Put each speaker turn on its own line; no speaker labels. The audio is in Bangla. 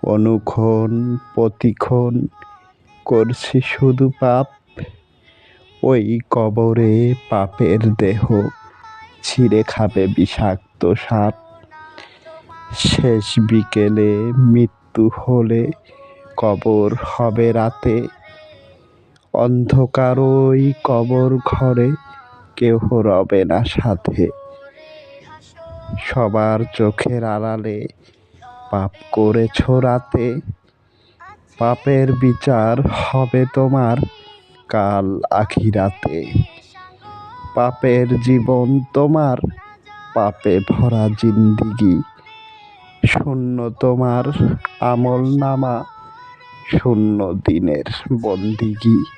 অনুক্ষণ প্রতিক্ষণ করছি শুধু পাপ। ওই কবরে পাপের দেহ ছিঁড়ে খাবে বিষাক্ত সাপ। শেষ বিকেলে মৃত্যু হলে কবর হবে রাতে। অন্ধকার ওই কবর ঘরে কেহ রবে না সাথে। সবার চোখের আড়ালে পাপ করেছ রাতে। পাপের বিচার হবে তোমার কাল আখিরাতে। পাপের জীবন তোমার, পাপে ভরা জিন্দেগি। শূন্য তোমার আমলনামা, শূন্য দিনের বন্দেগী।